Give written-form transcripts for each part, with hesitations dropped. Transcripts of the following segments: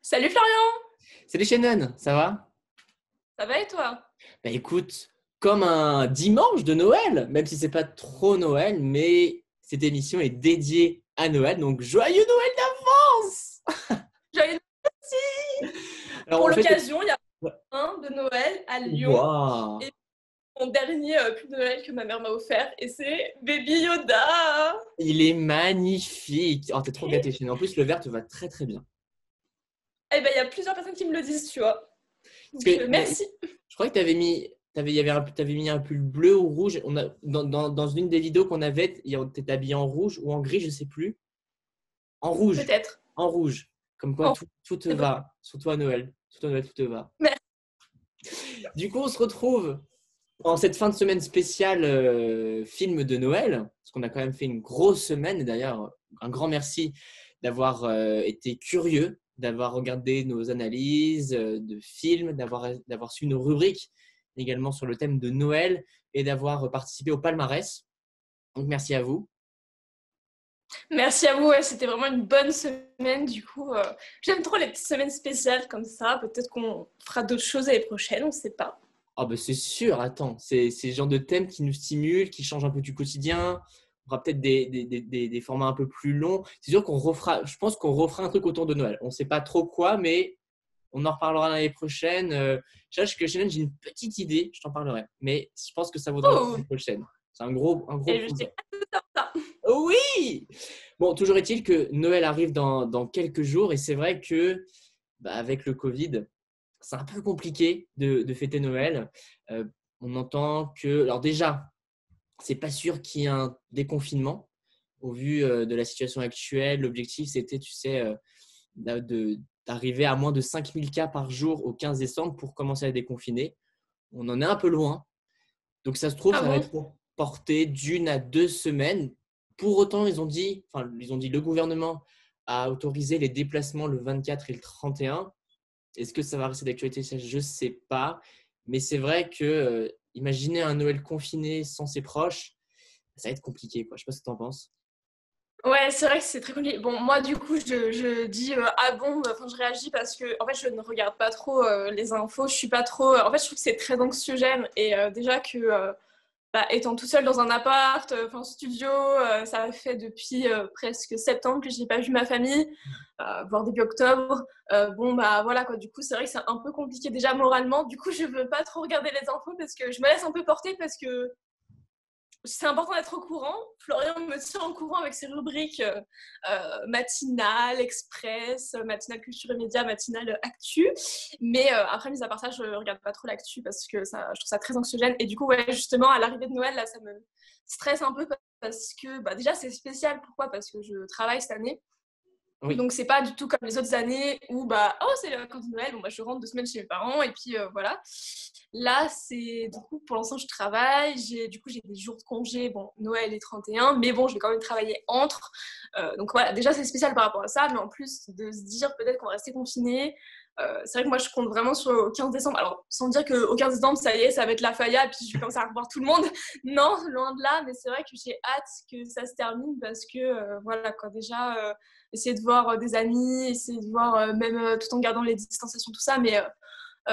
Salut Florian, Salut Shannon, ça va? ça va et toi? Bah écoute, comme un dimanche de Noël, même si c'est pas trop Noël, mais cette émission est dédiée à Noël, donc joyeux Noël d'avance! Joyeux Noël. Alors Pour en fait, l'occasion, il y a un de Noël à Lyon waouh, et mon dernier pull de Noël que ma mère m'a offert et c'est Baby Yoda. il est magnifique. Oh, t'es trop gâté Shannon. En plus, le vert te va très très bien. Eh ben il y a plusieurs personnes qui me le disent, tu vois. Parce Donc que merci. je crois que t'avais mis un pull bleu ou rouge. Dans une des vidéos qu'on avait, t'étais habillé en rouge ou en gris, je sais plus. En rouge, Peut-être. en rouge. Comme quoi Oh, tout te c'est bon. va, surtout à Noël. Surtout à Noël, tout te va. Merci. Du coup, on se retrouve en cette fin de semaine spéciale film de Noël, parce qu'on a quand même fait une grosse semaine. Et d'ailleurs, un grand merci d'avoir été curieux, d'avoir regardé nos analyses de films, d'avoir su nos rubriques également sur le thème de Noël et d'avoir participé au palmarès. Donc, merci à vous. Merci à vous, ouais, c'était vraiment une bonne semaine. Du coup, j'aime trop les petites semaines spéciales comme ça. Peut-être qu'on fera d'autres choses l'année prochaine, on ne sait pas. Ah bah c'est sûr, attends, c'est le genre de thème qui nous stimule, qui change un peu du quotidien. On fera peut-être des formats un peu plus longs. C'est sûr qu'on refera, je pense qu'on refera un truc autour de Noël. On ne sait pas trop quoi, mais on en reparlera l'année prochaine. Je sache que Shannon, j'ai une petite idée, je t'en parlerai. Mais je pense que ça vaudra le coup Oh, l'année prochaine. C'est un gros et je projet. sais pas ça. Oui! Bon, toujours est-il que Noël arrive dans quelques jours et c'est vrai que avec le Covid, c'est un peu compliqué de fêter Noël. Euh, on entend que, alors déjà, c'est pas sûr qu'il y ait un déconfinement au vu de la situation actuelle. L'objectif, c'était, tu sais, d'arriver à moins de 5000 cas par jour au 15 décembre pour commencer à déconfiner. On en est un peu loin. Donc, ça se trouve, Ah ça va bon? être porté d'1 à 2 semaines. Pour autant, le gouvernement a autorisé les déplacements le 24 et le 31. Est-ce que ça va rester d'actualité? Ça, je ne sais pas. Mais c'est vrai que imaginer un Noël confiné sans ses proches, ça va être compliqué, quoi. Je ne sais pas ce que tu en penses. Ouais, c'est vrai que c'est très compliqué. Bon, moi, du coup, je dis ah bon, enfin, je réagis parce que, en fait, je ne regarde pas trop les infos. Je suis pas trop. En fait, je trouve que c'est très anxiogène. Et déjà que, étant tout seul dans un appart, enfin, studio, ça fait depuis presque septembre que je n'ai pas vu ma famille, voire début octobre. Bon, bah voilà, quoi. Du coup, c'est vrai que c'est un peu compliqué déjà moralement. Du coup, je veux pas trop regarder les infos parce que je me laisse un peu porter parce que c'est important d'être au courant. Florian me tient au courant avec ses rubriques matinale, express, matinale culture et médias, matinale actu. Mais après, mis à part ça, je regarde pas trop l'actu parce que ça, je trouve ça très anxiogène. Et du coup, ouais, justement, à l'arrivée de Noël, là, ça me stresse un peu parce que déjà, c'est spécial. Pourquoi? Parce que je travaille cette année. Oui. Donc c'est pas du tout comme les autres années où oh c'est les vacances de Noël, bon je rentre 2 semaines chez mes parents et puis voilà. Là c'est du coup pour l'instant je travaille, j'ai des jours de congé, bon Noël et 31, mais bon je vais quand même travailler entre. Donc voilà, déjà c'est spécial par rapport à ça, mais en plus de se dire peut-être qu'on va rester confiné. C'est vrai que moi je compte vraiment sur le 15 décembre. Alors sans dire qu'au 15 décembre ça y est, ça va être la faya et puis je vais commencer à revoir tout le monde. Non, loin de là, mais c'est vrai que j'ai hâte que ça se termine parce que voilà quoi déjà essayer de voir des amis, essayer de voir même tout en gardant les distanciations, tout ça. Mais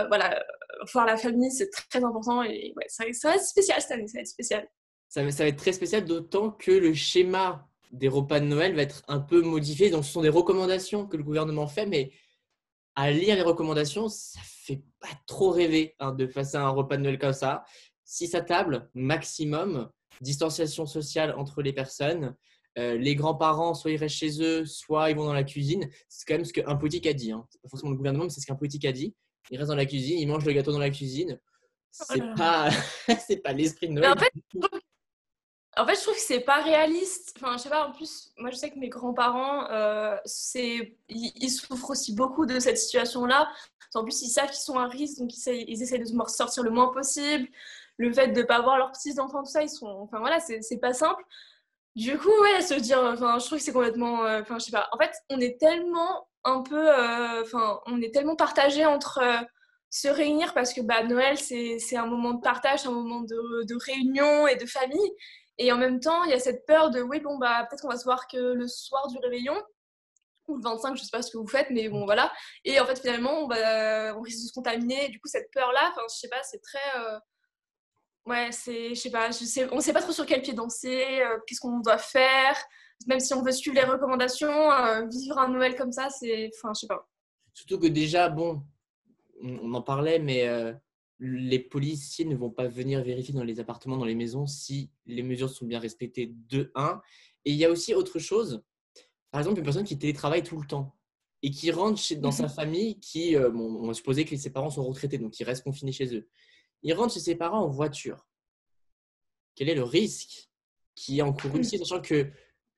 voilà, voir la famille, c'est très important. Et ouais, ça va être spécial cette année, ça va être spécial. Ça va être très spécial, d'autant que le schéma des repas de Noël va être un peu modifié. Donc, ce sont des recommandations que le gouvernement fait, mais à lire les recommandations, ça fait pas trop rêver de passer un repas de Noël comme ça. 6 à table, maximum, distanciation sociale entre les personnes. Les grands-parents, soit ils restent chez eux, soit ils vont dans la cuisine. C'est quand même ce qu'un politique a dit. C'est pas forcément le gouvernement, mais c'est ce qu'un politique a dit. Ils restent dans la cuisine, ils mangent le gâteau dans la cuisine. Oh C'est là là. pas, c'est pas l'esprit de Mais Noël. en fait, je trouve que c'est pas réaliste. Enfin, je sais pas, en plus, moi je sais que mes grands-parents, ils souffrent aussi beaucoup de cette situation-là. En plus, ils savent qu'ils sont à risque, donc ils essayent de se sortir le moins possible. Le fait de ne pas voir leurs petits-enfants, tout ça, ils sont. Enfin voilà, c'est pas simple. Du coup, ouais, se dire, enfin, je trouve que c'est complètement, enfin, je sais pas. En fait, on est tellement un peu, enfin, on est tellement partagé entre se réunir parce que Noël, c'est un moment de partage, un moment de réunion et de famille. Et en même temps, il y a cette peur de, oui, bon, peut-être qu'on va se voir que le soir du réveillon. ou le 25, je sais pas ce que vous faites, mais bon, voilà. Et en fait, finalement, on risque de se contaminer. Et du coup, cette peur-là, je sais pas, c'est très... ouais, je sais pas, on sait pas trop sur quel pied danser, qu'est-ce qu'on doit faire. Même si on veut suivre les recommandations, vivre un Noël comme ça, je sais pas. Surtout que déjà, bon, on en parlait, mais les policiers ne vont pas venir vérifier dans les appartements, dans les maisons, si les mesures sont bien respectées de un. Et il y a aussi autre chose. Par exemple, une personne qui télétravaille tout le temps et qui rentre dans sa famille, bon, on va supposer que ses parents sont retraités, donc ils restent confinés chez eux. Il rentre chez ses parents en voiture. Quel est le risque qui est encouru ici, sachant que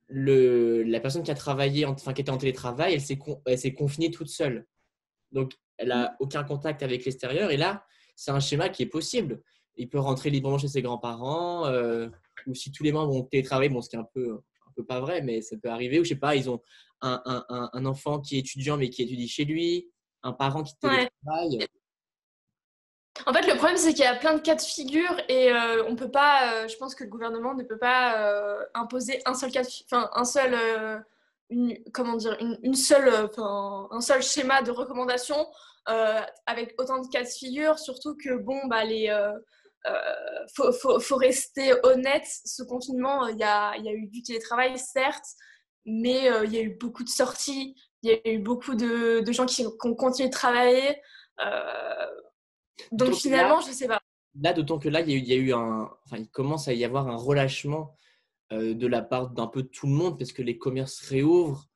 la personne qui a travaillé, qui était en télétravail, elle s'est confinée toute seule. Donc, elle n'a aucun contact avec l'extérieur. Et là, c'est un schéma qui est possible. Il peut rentrer librement chez ses grands-parents, ou si tous les membres ont télétravaillé, bon, ce qui est un peu pas vrai, mais ça peut arriver. Ou je sais pas, ils ont un enfant qui est étudiant, mais qui étudie chez lui, un parent qui Ouais. télétravaille. En fait, le problème, c'est qu'il y a plein de cas de figure et on peut pas. Je pense que le gouvernement ne peut pas imposer un seul cas, un seul, comment dire, une seule, un seul schéma de recommandation avec autant de cas de figure. Surtout que bon, faut rester honnête. Ce confinement, il y a eu du télétravail, certes, mais il y a eu beaucoup de sorties. Il y a eu beaucoup de gens qui ont continué de travailler. Euh, donc finalement, je sais pas. Là, d'autant que là, il y a eu il commence à y avoir un relâchement de la part d'un peu tout le monde parce que les commerces réouvrent.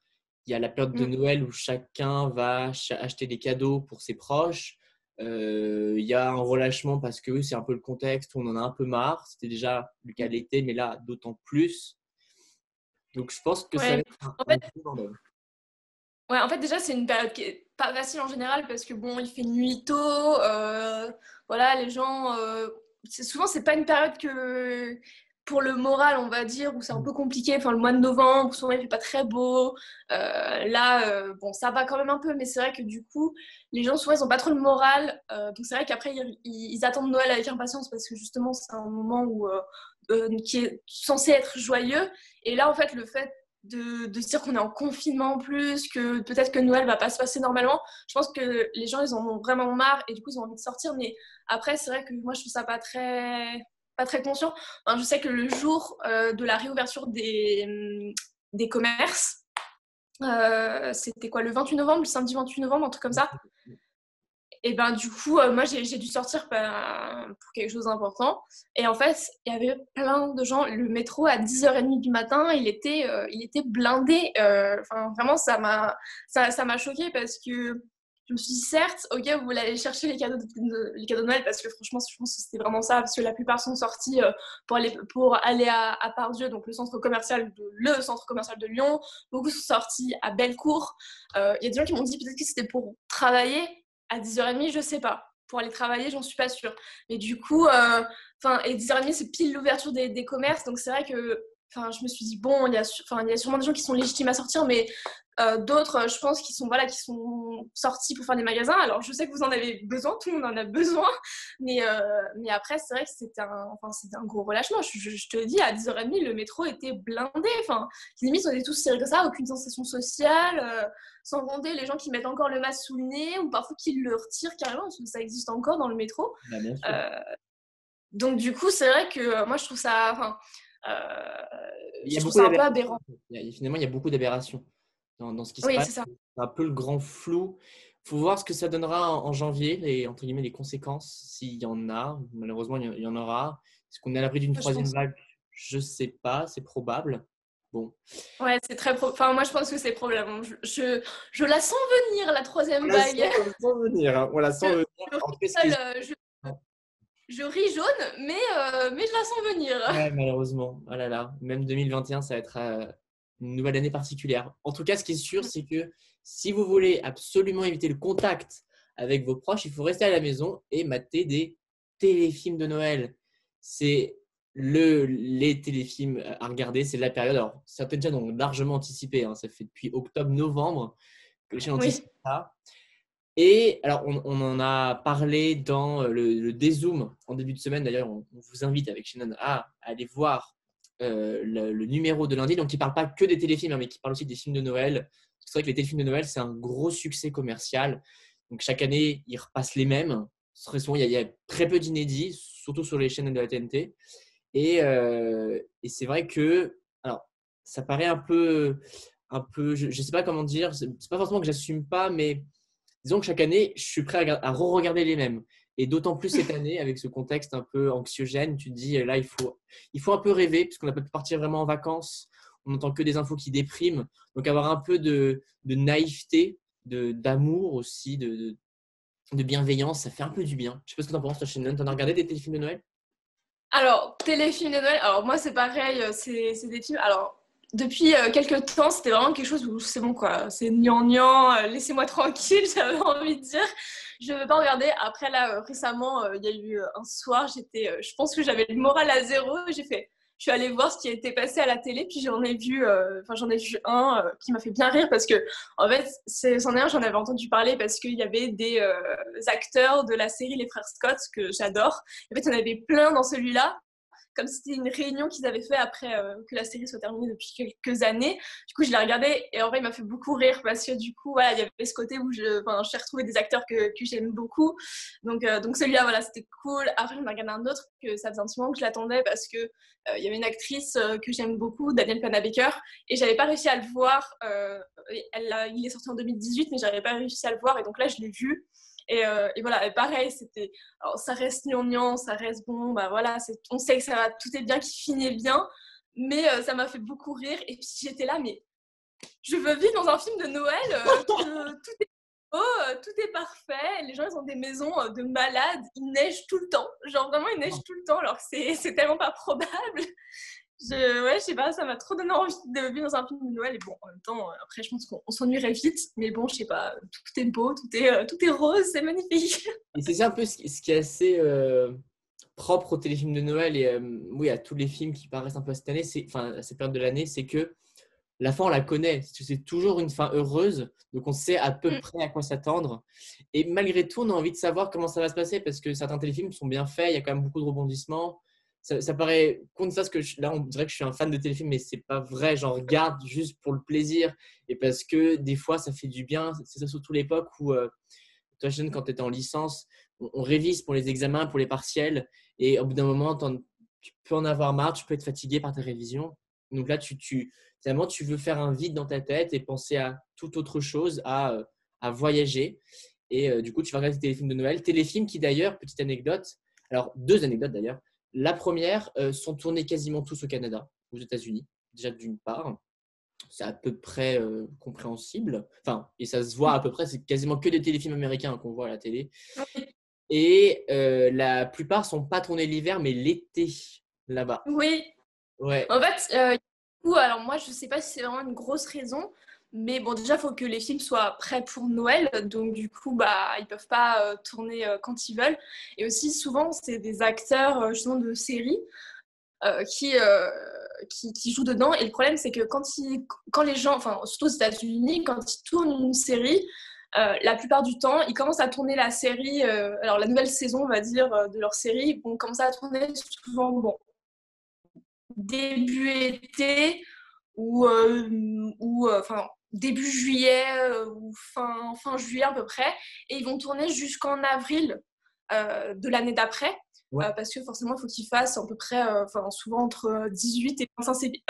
Il y a la période de Noël où chacun va acheter des cadeaux pour ses proches. Il y a un relâchement parce que c'est un peu le contexte où on en a un peu marre. C'était déjà le cas de l'été, mais là, d'autant plus. Donc, je pense que ça va être un gros bordel. Ouais, en fait, déjà, c'est une période qui est pas facile en général parce que bon, il fait nuit tôt. Voilà, les gens. Souvent, c'est pas une période que pour le moral, on va dire, où c'est un peu compliqué. Enfin, le mois de novembre, souvent, il fait pas très beau. Là, bon, ça va quand même un peu, mais c'est vrai que du coup, les gens, souvent, ils ont pas trop le moral. Donc, c'est vrai qu'après, ils attendent Noël avec impatience parce que justement, c'est un moment qui est censé être joyeux. Et là, en fait, le fait de se dire qu'on est en confinement en plus, que peut-être que Noël va pas se passer normalement. Je pense que les gens, ils en ont vraiment marre et du coup, ils ont envie de sortir. Mais après, c'est vrai que moi, je trouve ça pas très conscient. Enfin, je sais que le jour de la réouverture des commerces, c'était quoi, le 28 novembre, le samedi 28 novembre, un truc comme ça. Et ben du coup, moi j'ai dû sortir pour quelque chose d'important. Et en fait, il y avait plein de gens. Le métro à 10h30 du matin, il était blindé. Vraiment, ça m'a choquée parce que je me suis dit, certes, ok, vous voulez aller chercher les cadeaux de Noël parce que franchement, je pense que c'était vraiment ça. Parce que la plupart sont sortis pour aller à Pardieu, donc le centre commercial de Lyon. Beaucoup sont sortis à Bellecour. Il y a des gens qui m'ont dit peut-être que c'était pour travailler à 10h30, je sais pas. Pour aller travailler, j'en suis pas sûre. Mais du coup, et 10h30, c'est pile l'ouverture des commerces. Donc c'est vrai que je me suis dit, bon, il y a sûrement des gens qui sont légitimes à sortir, mais d'autres, je pense, qui sont sortis pour faire des magasins. Alors je sais que vous en avez besoin, tout le monde en a besoin. Mais après, c'est vrai que c'était un gros relâchement. Je te le dis, à 10h30, le métro était blindé. Limite, on était tous serrés comme ça, aucune sensation sociale. Sans compter les gens qui mettent encore le masque sous le nez ou parfois qui le retirent carrément parce que ça existe encore dans le métro. Bah, bien sûr. Donc du coup, c'est vrai que moi je trouve ça, Il y a un peu aberrant. Finalement, il y a beaucoup d'aberrations dans ce qui se Oui, passe. c'est ça. C'est un peu le grand flou. Il faut voir ce que ça donnera en janvier, entre guillemets, les conséquences, s'il y en a. Malheureusement, il y en aura. Est-ce qu'on est à l'abri d'une troisième vague? Je ne sais pas, c'est probable. Bon. Ouais, c'est moi je pense que c'est probable. Je la sens venir, la troisième vague. On la sent venir. Je ris jaune, mais je la sens venir. Ouais, malheureusement. Oh là là. Même 2021, ça va être une nouvelle année particulière. En tout cas, ce qui est sûr, c'est que si vous voulez absolument éviter le contact avec vos proches, il faut rester à la maison et mater des téléfilms de Noël. C'est les téléfilms à regarder, c'est la période. Alors, certaines chaînes ont largement anticipé. Ça fait depuis octobre-novembre que les chaînes anticipent ça. Et alors, on en a parlé dans le Dézoom en début de semaine. D'ailleurs, on vous invite avec Shannon à aller voir le numéro de lundi. Donc, qui ne parle pas que des téléfilms, mais qui parle aussi des films de Noël. C'est vrai que les téléfilms de Noël, c'est un gros succès commercial. Donc, chaque année, ils repassent les mêmes. Très souvent, il y a très peu d'inédits, surtout sur les chaînes de la TNT. Et c'est vrai que, alors, ça paraît un peu, je ne sais pas comment dire, c'est pas forcément que j'assume pas, mais disons que chaque année, je suis prêt à re-regarder les mêmes. Et d'autant plus cette année, avec ce contexte un peu anxiogène, tu te dis, là, il faut un peu rêver, puisqu'on n'a pas pu partir vraiment en vacances. On n'entend que des infos qui dépriment. Donc, avoir un peu de naïveté, d'amour aussi, de bienveillance, ça fait un peu du bien. Je sais pas ce que tu en penses, toi, Shannon. T'en as regardé des téléfilms de Noël? Alors, téléfilm de Noël, alors moi c'est pareil, c'est des films. Alors, depuis quelques temps, c'était vraiment quelque chose où c'est bon quoi, c'est gnangnan, laissez-moi tranquille, j'avais envie de dire. Je ne veux pas regarder. Après, là, récemment, il y a eu un soir, je pense que j'avais le moral à zéro. Je suis allée voir ce qui était passé à la télé, puis j'en ai vu un qui m'a fait bien rire parce que, en fait, c'en est un, j'en avais entendu parler parce qu'il y avait des acteurs de la série Les Frères Scott que j'adore. En fait, il y en avait plein dans celui-là, comme si c'était une réunion qu'ils avaient fait après que la série soit terminée depuis quelques années. Du coup, je l'ai regardé et en vrai, il m'a fait beaucoup rire parce que du coup, voilà, il y avait ce côté où j'ai retrouvé des acteurs que j'aime beaucoup. Donc celui-là, voilà, c'était cool. Après, j'en ai regardé un autre que ça faisait un petit moment que je l'attendais parce que il y avait une actrice que j'aime beaucoup, Danielle Panabaker, et j'avais pas réussi à le voir. Il est sorti en 2018, mais j'avais pas réussi à le voir et donc là, je l'ai vu. Et voilà, et pareil, alors, ça reste gnangnan, ça reste bon, bah voilà, on sait que tout est bien, qui finit bien, mais ça m'a fait beaucoup rire. Et puis j'étais là, mais je veux vivre dans un film de Noël, que tout est beau, tout est parfait, les gens ils ont des maisons de malades, il neige tout le temps, genre vraiment il neige tout le temps, alors que c'est tellement pas probable. Ouais, je sais pas, ça m'a trop donné envie de vivre dans un film de Noël. Et bon, en même temps, après, je pense qu'on s'ennuierait vite. Mais bon, je sais pas, tout est beau, tout est rose, c'est magnifique. Et c'est ça un peu ce qui est assez propre aux téléfilms de Noël et oui, à tous les films qui paraissent un peu cette année, enfin, à cette période de l'année, c'est que la fin, on la connaît. C'est toujours une fin heureuse. Donc, on sait à peu près à quoi s'attendre. Et malgré tout, on a envie de savoir comment ça va se passer parce que certains téléfilms sont bien faits. Il y a quand même beaucoup de rebondissements. Ça paraît con de ça, parce que là, on dirait que je suis un fan de téléfilms, mais c'est pas vrai. J'en regarde juste pour le plaisir et parce que des fois, ça fait du bien. C'est ça, surtout l'époque où, toi, jeune, quand tu étais en licence, on révise pour les examens, pour les partiels. Et au bout d'un moment, tu peux en avoir marre, tu peux être fatigué par tes révisions. Donc là, finalement, tu veux faire un vide dans ta tête et penser à toute autre chose, à voyager. Et du coup, tu vas regarder tes téléfilms de Noël. Téléfilms qui, d'ailleurs, petite anecdote, alors 2 anecdotes d'ailleurs. La première, sont tournés quasiment tous au Canada, aux États-Unis, déjà d'une part. C'est à peu près compréhensible. Enfin, et ça se voit à peu près, c'est quasiment que des téléfilms américains qu'on voit à la télé. Et la plupart sont pas tournés l'hiver, mais l'été, là-bas. Oui, Ouais. en fait, alors moi, je sais pas si c'est vraiment une grosse raison, mais bon, déjà, il faut que les films soient prêts pour Noël, donc du coup, bah, ils peuvent pas tourner quand ils veulent. Et aussi, souvent, c'est des acteurs justement de séries euh, qui, euh, qui jouent dedans. Et le problème, c'est que quand les gens, enfin, surtout aux États-Unis, quand ils tournent une série, la plupart du temps, ils commencent à tourner la série, alors la nouvelle saison, on va dire, de leur série, ils vont commencer à tourner souvent, bon, début été enfin, début juillet ou fin juillet à peu près. Et ils vont tourner jusqu'en avril de l'année d'après. Ouais. Parce que forcément, il faut qu'ils fassent à peu près, souvent entre 18 et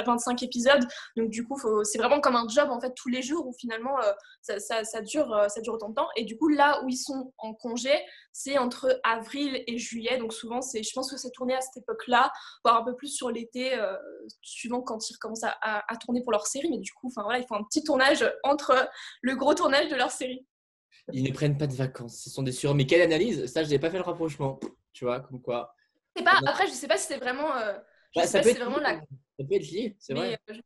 25 épisodes. Donc, du coup, c'est vraiment comme un job, en fait, tous les jours où finalement, ça dure autant de temps. Et du coup, là où ils sont en congé, c'est entre avril et juillet. Donc, souvent, je pense que c'est tourné à cette époque-là, voire un peu plus sur l'été, suivant quand ils recommencent à tourner pour leur série. Mais du coup, voilà, ils font un petit tournage entre le gros tournage de leur série. Ils ne prennent pas de vacances, ce sont des sur. Mais quelle analyse? Ça, je n'ai pas fait le rapprochement. Tu vois, comme quoi. Après, je sais pas si c'est vraiment, je Bah, sais ça pas peut si c'est être vraiment lié, la. ça peut être lié, c'est vrai. Mais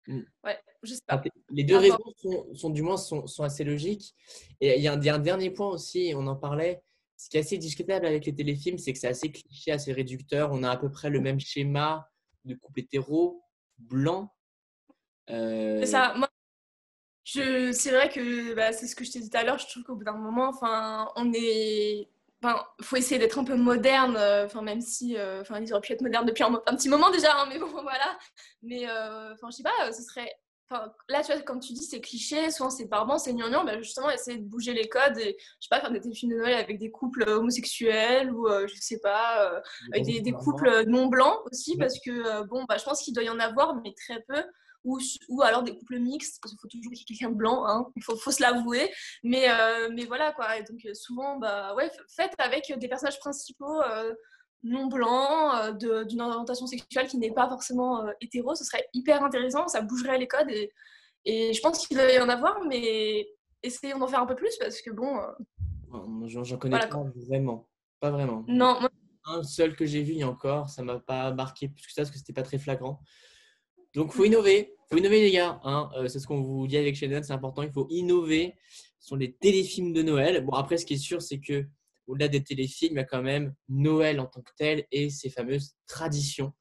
Mm. ouais, je sais Enfin, pas. les deux À raisons voir. du moins sont assez logiques. Et il y a un dernier point aussi, on en parlait. Ce qui est assez discutable avec les téléfilms, c'est que c'est assez cliché, assez réducteur. On a à peu près le même schéma de couple hétéro, blanc. C'est Euh, ça. Moi, c'est vrai que bah, c'est ce que je t'ai dit tout à l'heure. Je trouve qu'au bout d'un moment, faut essayer d'être un peu moderne. Même si, ils auraient pu être modernes depuis un petit moment déjà. Hein, mais bon, voilà. Mais, je sais pas. Ce serait enfin, là, tu vois, comme tu dis, c'est cliché, souvent c'est barbant, c'est gnangnan, bah, justement, essayer de bouger les codes et, je sais pas, faire des films de Noël avec des couples homosexuels ou, je sais pas, Vous avec pensez des qu'on va couples voir? non blancs aussi, Ouais. parce que, bon, bah, je pense qu'il doit y en avoir, mais très peu. Ou alors des couples mixtes, parce qu'il faut toujours qu'il y ait quelqu'un de blanc, hein, faut se l'avouer. Mais voilà, quoi. Et donc, souvent, bah, ouais, faites avec des personnages principaux non blancs, d'une orientation sexuelle qui n'est pas forcément hétéro. Ce serait hyper intéressant, ça bougerait les codes. Et je pense qu'il doit y en avoir, mais essayons d'en faire un peu plus parce que bon, J'en connais voilà pas quoi. vraiment. Pas vraiment. Non, moi, Un seul que j'ai vu, et encore, ça m'a pas marqué plus que ça parce que c'était pas très flagrant. Donc, faut innover. Faut innover, les gars. Hein. C'est ce qu'on vous dit avec Shannon, c'est important. Il faut innover. Ce sont les téléfilms de Noël. Bon, après, ce qui est sûr, c'est que au-delà des téléfilms, il y a quand même Noël en tant que tel et ses fameuses traditions.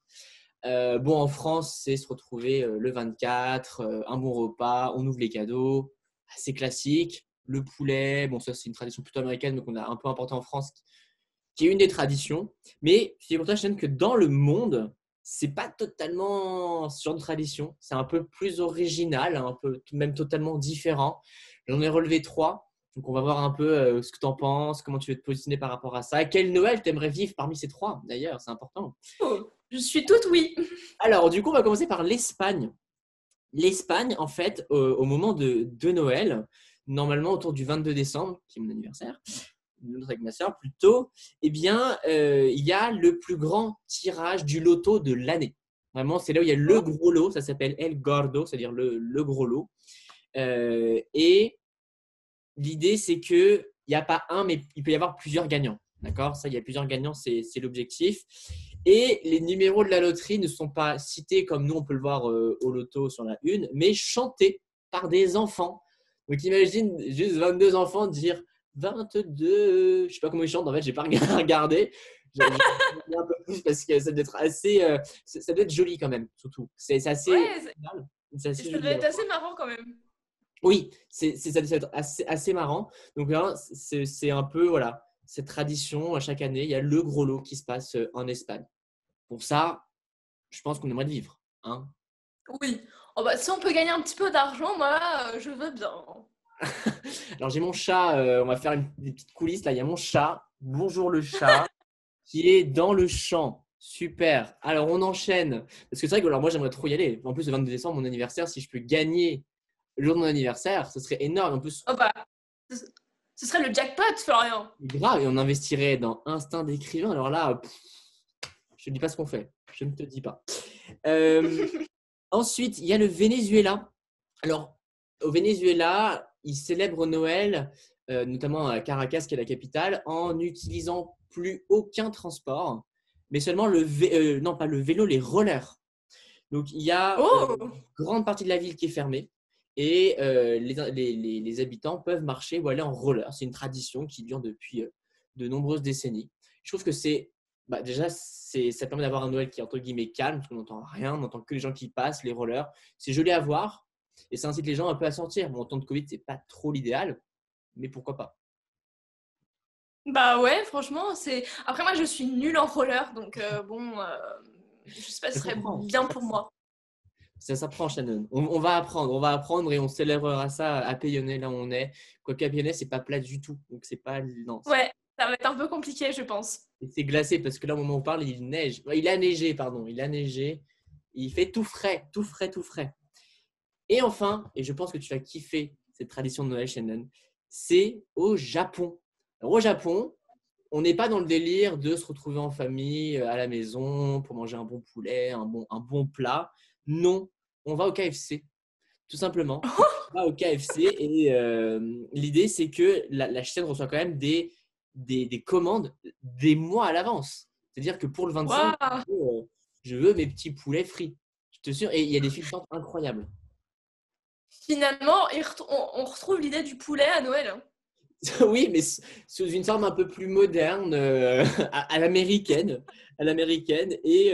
Bon, en France, c'est se retrouver le 24, un bon repas, on ouvre les cadeaux, assez classique. Le poulet, bon, ça, c'est une tradition plutôt américaine, mais qu'on a un peu importée en France, qui est une des traditions. Mais figure-toi, Shannon, que dans le monde, c'est pas totalement ce genre de tradition. C'est un peu plus original, un peu même totalement différent. J'en ai relevé trois. Donc, on va voir un peu ce que tu en penses, comment tu veux te positionner par rapport à ça. Quel Noël t'aimerais vivre parmi ces trois, d'ailleurs, c'est important. oh, je suis toute oui. Alors, du coup, on va commencer par l'Espagne. L'Espagne, en fait, au moment de Noël, normalement autour du 22 décembre, qui est mon anniversaire, notre avec ma soeur plutôt, eh bien, il y a le plus grand tirage du loto de l'année. Vraiment, c'est là où il y a le Oh, gros lot, ça s'appelle El Gordo, c'est-à-dire le gros lot. Et l'idée, c'est qu'il n'y a pas un, mais il peut y avoir plusieurs gagnants. D'accord? Ça, il y a plusieurs gagnants, c'est l'objectif. Et les numéros de la loterie ne sont pas cités comme nous, on peut le voir au loto sur la une, mais chantés par des enfants. Donc imagine juste 22 enfants dire 22. Je ne sais pas comment ils chantent, en fait, je n'ai pas regardé. J'ai un peu plus parce que ça doit être assez, ça doit être joli quand même, surtout. C'est assez ouais, original, c'est assez ça doit joli. être assez marrant quand même. Oui, ça doit être assez marrant. Donc là, c'est un peu, voilà, cette tradition, à chaque année, il y a le gros lot qui se passe en Espagne. Pour ça, je pense qu'on aimerait le vivre. Hein. Oui. Oh, bah, si on peut gagner un petit peu d'argent, moi, je veux bien. Alors j'ai mon chat, on va faire des petites coulisses. Là, il y a mon chat. Bonjour le chat, qui est dans le champ. Super. Alors on enchaîne. Parce que c'est vrai que alors, moi, j'aimerais trop y aller. En plus, le 22 décembre, mon anniversaire, si je peux gagner le jour de mon anniversaire, ce serait énorme. En plus, Oh, bah, ce ce serait le jackpot, Florian. grave, et on investirait dans Instinct d'écrivain. Alors là, je ne dis pas ce qu'on fait. Je ne te dis pas. Euh, Ensuite, il y a le Venezuela. Alors, au Venezuela, ils célèbrent Noël, notamment à Caracas, qui est la capitale, en n'utilisant plus aucun transport, mais seulement non pas le vélo, les rollers. Donc, il y a Oh, une grande partie de la ville qui est fermée et les habitants peuvent marcher ou aller en roller. C'est une tradition qui dure depuis de nombreuses décennies. Je trouve que déjà, ça permet d'avoir un Noël qui est entre guillemets calme, parce qu'on n'entend rien, on n'entend que les gens qui passent, les rollers. C'est joli à voir et ça incite les gens un peu à sortir. Bon, en temps de Covid, c'est pas trop l'idéal, mais pourquoi pas. bah ouais, franchement, c'est. Après, moi, je suis nulle en roller, donc bon, je sais pas, ce Ça serait s'apprend. bien pour moi. Ça s'apprend, Shannon. On va apprendre et on célébrera ça à Payonnet, là où on est. Quoique à Payonnet, c'est pas plat du tout. Donc, c'est pas. Non, Ouais, ça va être un peu compliqué, je pense. c'est glacé parce que là, au moment où on parle, il neige. Il a neigé, pardon. Il a neigé. Il fait tout frais, tout frais, tout frais. Et enfin, et je pense que tu vas kiffer cette tradition de Noël, Shannon, c'est au Japon. Alors, au Japon, on n'est pas dans le délire de se retrouver en famille à la maison pour manger un bon poulet, un bon plat. Non, on va au KFC. Tout simplement, on va au KFC et l'idée, c'est que la chaîne reçoit quand même des commandes des mois à l'avance. C'est-à-dire que pour le 25, Waouh! je veux mes petits poulets frits. Je te jure, et il y a des files d'attente incroyables. Finalement, on retrouve l'idée du poulet à Noël, hein. Oui, mais sous une forme un peu plus moderne, à l'américaine. À l'américaine. Et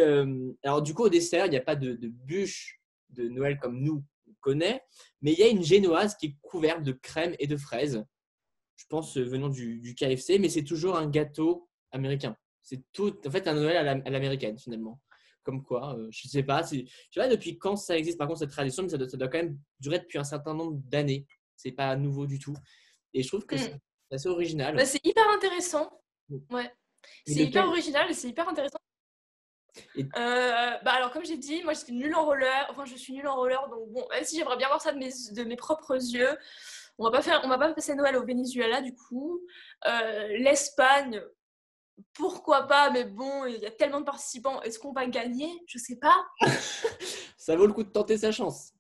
alors, du coup, au dessert, il n'y a pas de bûche de Noël comme nous on connaît, mais il y a une génoise qui est couverte de crème et de fraises. Je pense venant du KFC, mais c'est toujours un gâteau américain. C'est tout, en fait, un Noël à l'américaine, finalement. comme quoi, je sais pas. Je sais pas depuis quand ça existe, par contre, cette tradition, mais ça doit quand même durer depuis un certain nombre d'années. C'est pas nouveau du tout. Et je trouve que c'est Mm. assez original. Bah, c'est hyper intéressant. Ouais. Et C'est hyper lequel original et c'est hyper intéressant. et- Bah alors comme j'ai dit, moi j'étais nulle en roller, enfin je suis nulle en roller, donc bon, même si j'aimerais bien voir ça de mes propres yeux, on va pas passer Noël au Venezuela du coup. L'Espagne, pourquoi pas, mais bon, il y a tellement de participants, est-ce qu'on va gagner? Je sais pas. Ça vaut le coup de tenter sa chance.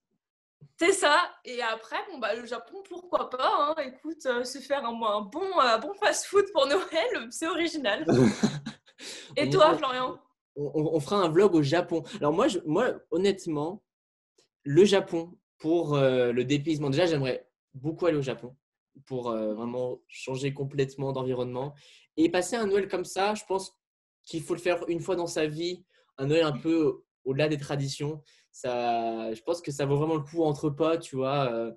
C'est ça. Et après, bon bah le Japon, pourquoi pas, hein. Écoute, se faire un bon fast-food pour Noël, c'est original. Et On, toi, ira- Florian? on fera un vlog au Japon. Alors moi honnêtement, le Japon pour le dépaysement. Déjà, j'aimerais beaucoup aller au Japon pour vraiment changer complètement d'environnement et passer un Noël comme ça. Je pense qu'il faut le faire une fois dans sa vie, un Noël un peu au-delà des traditions. Ça, je pense que ça vaut vraiment le coup entre potes, tu vois,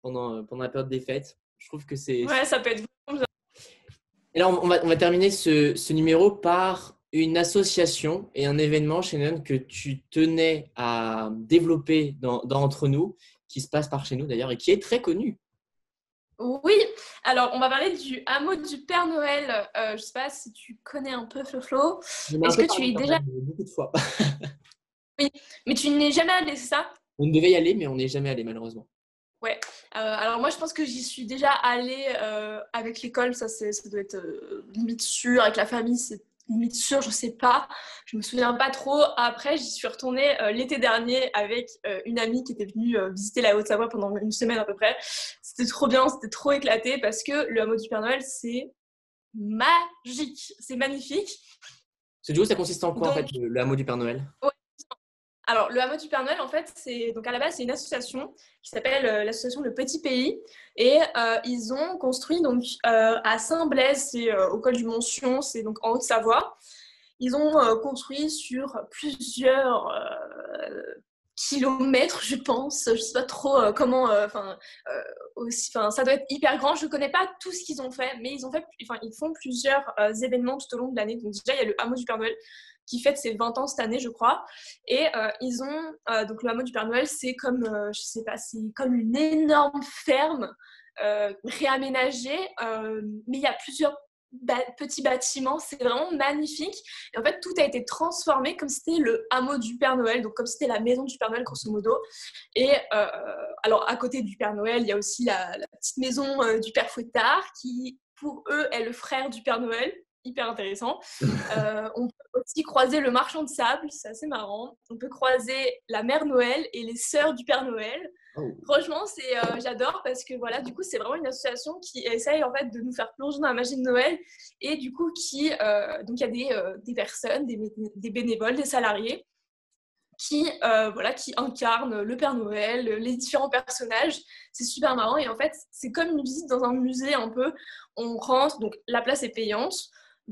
pendant la période des fêtes. Je trouve que c'est. Ouais, ça peut être Et là, on va terminer ce numéro par une association et un événement, Shannon, que tu tenais à développer dans Entre nous, qui se passe par chez nous d'ailleurs et qui est très connu. Oui, alors on va parler du hameau du Père Noël. Je sais pas si tu connais un peu Flo. On en a un Est-ce peu que tu parlé y es quand déjà? même, beaucoup de fois. Oui, mais tu n'y es jamais allé, c'est ça? On devait y aller, mais on n'y est jamais allé malheureusement. Ouais. Alors moi je pense que j'y suis déjà allée avec l'école, ça doit être limite sûr, avec la famille c'est limite sûr, je sais pas, je me souviens pas trop. Après j'y suis retournée l'été dernier avec une amie qui était venue visiter la Haute-Savoie pendant une semaine à peu près. C'était trop bien, c'était trop éclaté parce que le hameau du Père Noël c'est magique, c'est magnifique. Ce duo, ça consiste en quoi en fait, Donc, le hameau du Père Noël? ouais. Alors, le hameau du Père Noël, en fait, c'est donc à la base, c'est une association qui s'appelle l'association Le Petit Pays. Et ils ont construit donc à Saint-Blaise, c'est au col du Montsion, c'est donc en Haute-Savoie. Ils ont construit sur plusieurs kilomètres, je pense. Je sais pas trop comment. Aussi, ça doit être hyper grand. Je connais pas tout ce qu'ils ont fait, mais ils font plusieurs événements tout au long de l'année. Donc déjà, il y a le hameau du Père Noël qui fête ses 20 ans cette année, je crois. Et ils ont donc le hameau du Père Noël, c'est comme je sais pas, c'est comme une énorme ferme réaménagée, mais il y a plusieurs petits bâtiments, c'est vraiment magnifique. Et en fait, tout a été transformé comme si c'était le hameau du Père Noël, donc comme si c'était la maison du Père Noël, grosso modo. Et alors, à côté du Père Noël, il y a aussi la petite maison du Père Fouettard, qui, pour eux, est le frère du Père Noël. Hyper intéressant. On peut aussi croiser le marchand de sable, c'est assez marrant. On peut croiser la Mère Noël et les sœurs du Père Noël. Oh. Franchement, j'adore parce que voilà, du coup, c'est vraiment une association qui essaye en fait de nous faire plonger dans la magie de Noël et du coup donc il y a des personnes, des bénévoles, des salariés qui incarnent le Père Noël, les différents personnages. C'est super marrant et en fait, c'est comme une visite dans un musée un peu. On rentre, donc la place est payante.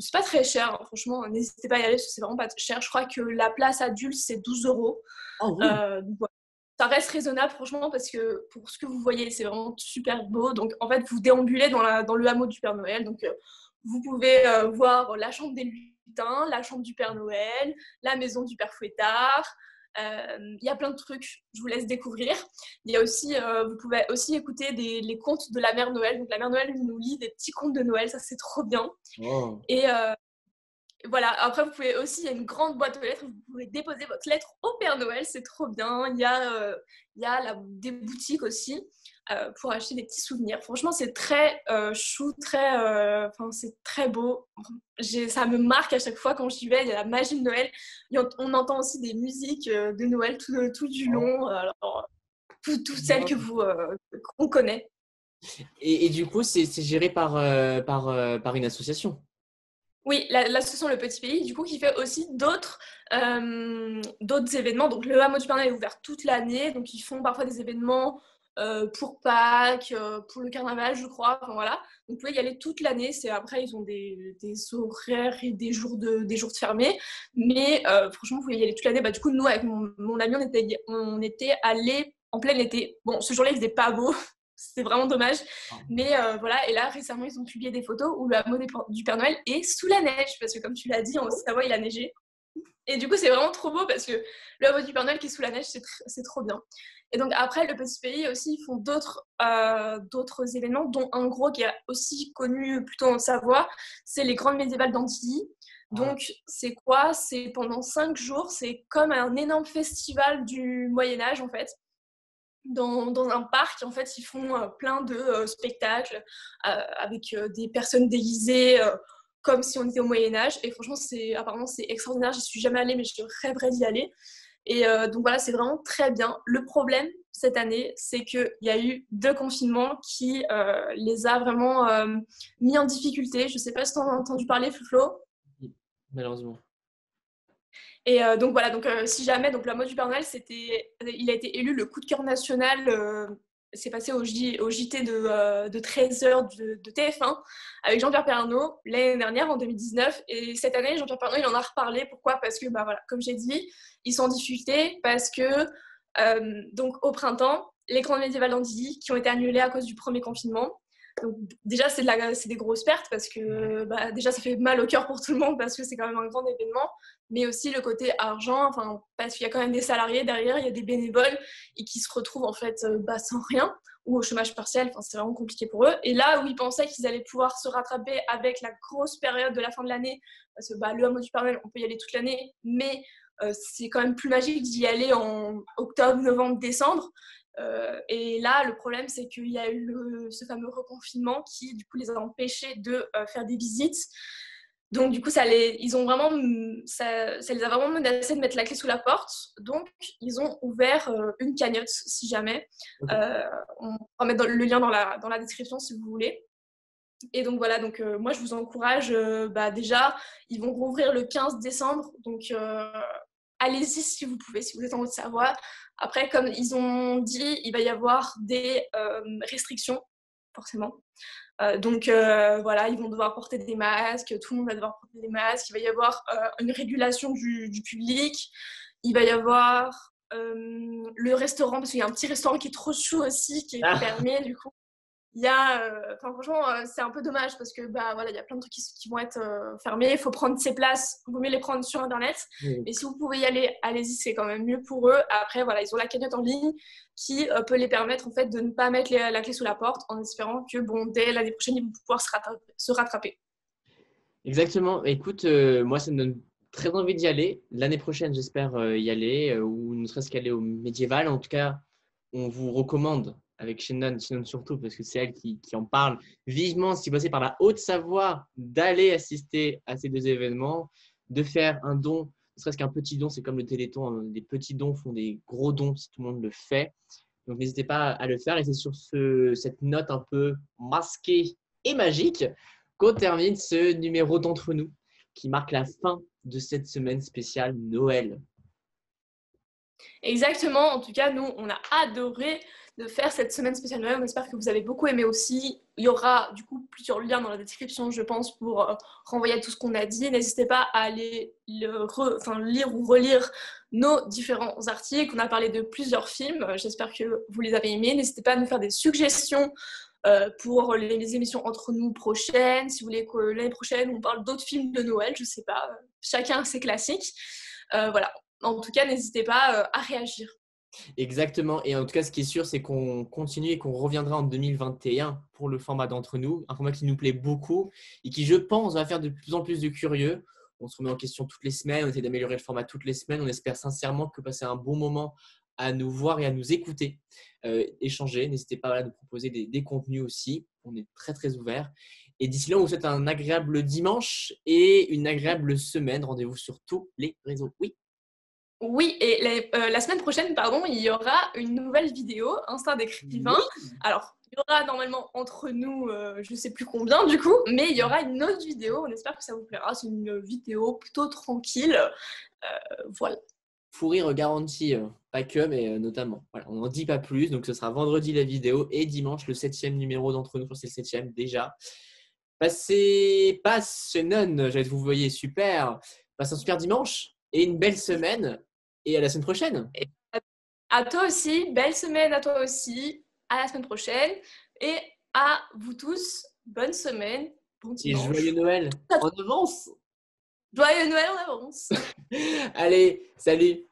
C'est pas très cher, hein, franchement, n'hésitez pas à y aller parce que c'est vraiment pas cher. Je crois que la place adulte, c'est 12 €. Oh oui. Donc, voilà. Ça reste raisonnable, franchement, parce que pour ce que vous voyez, c'est vraiment super beau. Donc, en fait, vous déambulez dans le hameau du Père Noël. Donc, vous pouvez voir la chambre des lutins, la chambre du Père Noël, la maison du Père Fouettard. Il y a plein de trucs, je vous laisse découvrir. Il y a aussi, vous pouvez aussi écouter les contes de la Mère Noël. Donc, la Mère Noël nous lit des petits contes de Noël, ça c'est trop bien. Oh. Et voilà, après vous pouvez aussi, il y a une grande boîte aux lettres, vous pouvez déposer votre lettre au Père Noël, c'est trop bien. Il y a des boutiques aussi pour acheter des petits souvenirs. Franchement, c'est très chou, c'est très beau. Ça me marque à chaque fois quand j'y vais, il y a la magie de Noël. On entend aussi des musiques de Noël tout du long, alors, toutes celles qu'on connaît. Et du coup, c'est géré par une association. Oui, l'association Le Petit Pays, du coup, qui fait aussi d'autres événements. Donc, le hameau du Père Noël est ouvert toute l'année. Donc, ils font parfois des événements pour Pâques, pour le carnaval, je crois. Enfin, voilà. Donc, vous pouvez y aller toute l'année. Après, ils ont des horaires et des jours de fermés. Mais franchement, vous pouvez y aller toute l'année. Bah, du coup, nous, avec mon ami, on était allés en plein été. Bon, ce jour-là, il faisait pas beau. C'était vraiment dommage. Mais voilà, et là récemment ils ont publié des photos où le hameau du Père Noël est sous la neige, parce que comme tu l'as dit, en Savoie il a neigé. Et du coup, c'est vraiment trop beau parce que le hameau du Père Noël qui est sous la neige, c'est trop bien. Et donc après, le Petit Pays aussi, ils font d'autres événements, dont un gros qui est aussi connu plutôt en Savoie, c'est les Grandes Médiévales d'Andilly. Donc c'est quoi? C'est pendant 5 jours, c'est comme un énorme festival du Moyen-Âge en fait. Dans un parc, en fait, ils font plein de spectacles avec des personnes déguisées comme si on était au Moyen-Âge. Et franchement, apparemment, c'est extraordinaire. J'y suis jamais allée, mais je rêverais d'y aller. Et donc voilà, c'est vraiment très bien. Le problème cette année, c'est qu'il y a eu 2 confinements qui les a vraiment mis en difficulté. Je ne sais pas si tu en as entendu parler, Flo. Malheureusement. Et donc voilà, donc si jamais, donc la mode du Père Noël, il a été élu le coup de cœur national. C'est passé au JT de 13h de TF1 avec Jean-Pierre Pernaut l'année dernière, en 2019. Et cette année, Jean-Pierre Pernaut, il en a reparlé. Pourquoi? Parce que, bah voilà, comme j'ai dit, ils sont en difficulté parce que, donc au printemps, les grandes médiévales d'Andilly qui ont été annulées à cause du premier confinement. Donc, déjà, c'est des grosses pertes parce que bah, déjà, ça fait mal au cœur pour tout le monde parce que c'est quand même un grand événement, mais aussi le côté argent, enfin, parce qu'il y a quand même des salariés derrière, il y a des bénévoles et qui se retrouvent en fait bah, sans rien ou au chômage partiel, enfin, c'est vraiment compliqué pour eux. Et là où ils pensaient qu'ils allaient pouvoir se rattraper avec la grosse période de la fin de l'année, parce que bah, le hameau du Père Noël, on peut y aller toute l'année, mais c'est quand même plus magique d'y aller en octobre, novembre, décembre. Et là, le problème, c'est qu'il y a eu ce fameux reconfinement qui, du coup, les a empêchés de faire des visites. Donc, du coup, ça les a vraiment menacé de mettre la clé sous la porte. Donc, ils ont ouvert une cagnotte, si jamais. Okay. On va mettre le lien dans la description, si vous voulez. Et donc, voilà. Donc, moi, je vous encourage. Bah, déjà, ils vont rouvrir le 15 décembre. Donc, allez-y si vous pouvez, si vous êtes en Haute-Savoie. Après, comme ils ont dit, il va y avoir des restrictions, forcément. Donc voilà, ils vont devoir porter des masques, tout le monde va devoir porter des masques, il va y avoir une régulation du public, il va y avoir le restaurant, parce qu'il y a un petit restaurant qui est trop chou aussi, qui est fermé du coup. Il y a, franchement, c'est un peu dommage parce que bah voilà, il y a plein de trucs qui vont être fermés. Il faut prendre ses places, il vaut mieux les prendre sur internet. Oui. Mais si vous pouvez y aller, allez-y, c'est quand même mieux pour eux. Après, voilà, ils ont la cagnotte en ligne qui peut les permettre en fait de ne pas mettre la clé sous la porte, en espérant que bon, dès l'année prochaine, ils vont pouvoir se rattraper. Exactement. Écoute, moi, ça me donne très envie d'y aller. L'année prochaine, j'espère y aller, ou ne serait-ce qu'aller au médiéval. En tout cas, on vous recommande, avec Shannon surtout, parce que c'est elle qui en parle vivement, si vous passez par la Haute-Savoie, d'aller assister à ces 2 événements, de faire un don, ne serait-ce qu'un petit don. C'est comme le Téléthon, hein, des petits dons font des gros dons si tout le monde le fait. Donc, n'hésitez pas à le faire. Et c'est sur cette note un peu masquée et magique qu'on termine ce numéro d'Entre nous qui marque la fin de cette semaine spéciale Noël. Exactement. En tout cas, nous, on a adoré de faire cette semaine spéciale Noël. On espère que vous avez beaucoup aimé aussi. Il y aura du coup plusieurs liens dans la description, je pense, pour renvoyer à tout ce qu'on a dit. N'hésitez pas à aller lire ou relire nos différents articles. On a parlé de plusieurs films. J'espère que vous les avez aimés. N'hésitez pas à nous faire des suggestions pour les émissions entre nous prochaines. Si vous voulez que l'année prochaine, on parle d'autres films de Noël, je sais pas. Chacun ses classiques. Voilà. En tout cas, n'hésitez pas à réagir. Exactement. Et en tout cas, ce qui est sûr, c'est qu'on continue et qu'on reviendra en 2021 pour le format d'Entre nous, un format qui nous plaît beaucoup et qui, je pense, va faire de plus en plus de curieux. On se remet en question toutes les semaines, on essaie d'améliorer le format toutes les semaines. On espère sincèrement que passer un bon moment à nous voir et à nous écouter, échanger. N'hésitez pas à nous proposer des contenus aussi. On est très, très ouverts. Et d'ici là, on vous souhaite un agréable dimanche et une agréable semaine. Rendez-vous sur tous les réseaux. Oui. Oui, et la semaine prochaine, pardon, il y aura une nouvelle vidéo, Instinct d'écrivain. Oui. Alors, il y aura normalement entre nous, je ne sais plus combien du coup, mais il y aura une autre vidéo. On espère que ça vous plaira. C'est une vidéo plutôt tranquille. Voilà. Fou rire garanti, pas que, mais notamment. Voilà, on n'en dit pas plus. Donc, ce sera vendredi la vidéo et dimanche le 7e numéro d'Entre nous. Je pense que c'est le 7e déjà. Passe Shannon, vous voyez, super. Passe un super dimanche et une belle semaine. Et à la semaine prochaine. Et à toi aussi, belle semaine à toi aussi. À la semaine prochaine. Et à vous tous, bonne semaine, bon Et dimanche. joyeux Noël en avance. Joyeux Noël en avance. Allez, salut!